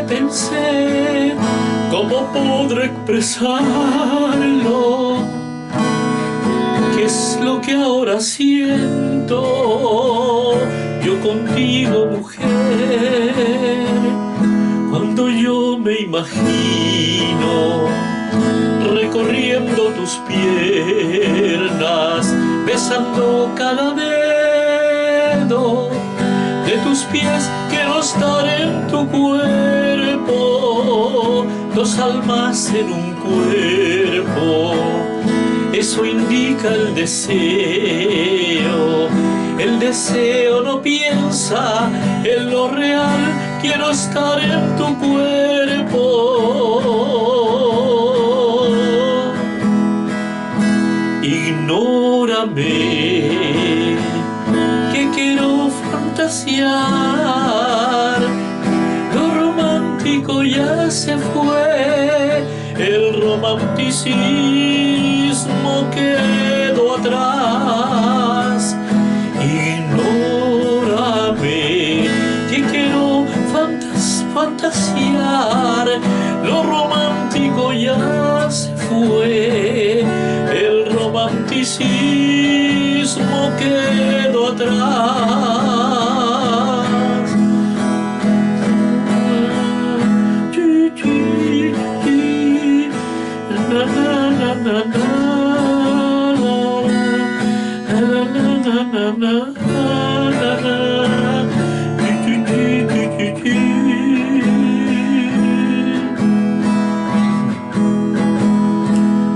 pensé cómo podré expresarlo, qué es lo que ahora siento yo contigo, mujer, cuando yo me imagino recorriendo tus piernas, besando cada dedo de tus pies. Quiero estar en tu cuerpo, dos almas en un cuerpo. Eso indica el deseo. El deseo no piensa en lo real. Quiero estar en tu cuerpo. Ignórame, que quiero fantasear. Lo romántico ya se fue, el romanticismo quedó atrás. Ignórame, que quiero fantasear. Lo romántico ya se fue, el romanticismo quedó atrás. Na, na, na, na, na, na, na,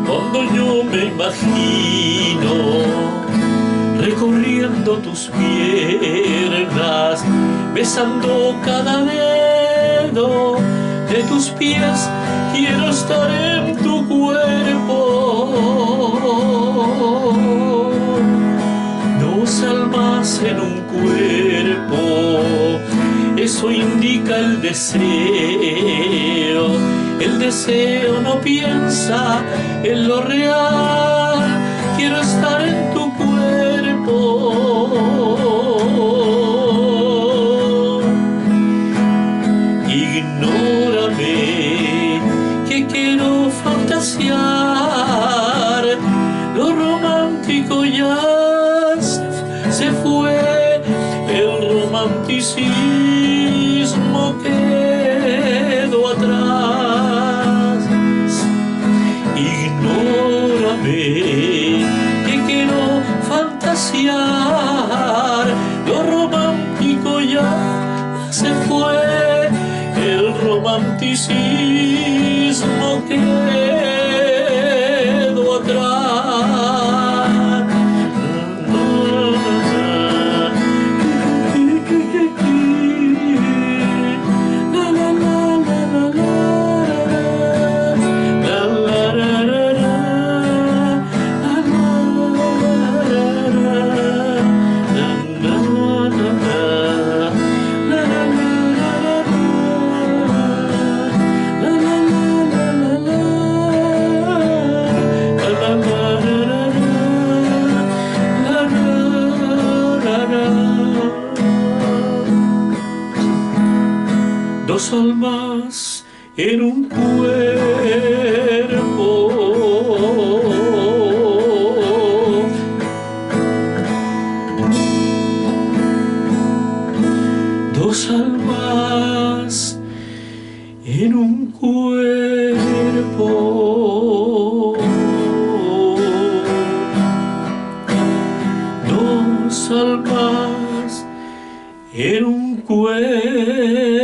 cuando yo me imagino recorriendo tus piernas, besando cada dedo de tus pies, quiero estar en tu cuerpo. Dos almas en un cuerpo, eso indica el deseo. El deseo no piensa en lo real. Quiero estar en tu cuerpo. Ignórame, que quiero fantasear. Lo romántico ya se fue, el romanticismo quedó atrás. Ignórame, que quiero fantasear. Lo romántico ya se fue, el romanticismo quedó atrás. La, la, la, la, la, la, la, la, la, dos almas en un cuerpo. Dos almas en un cuerpo. Dos almas en un cuerpo.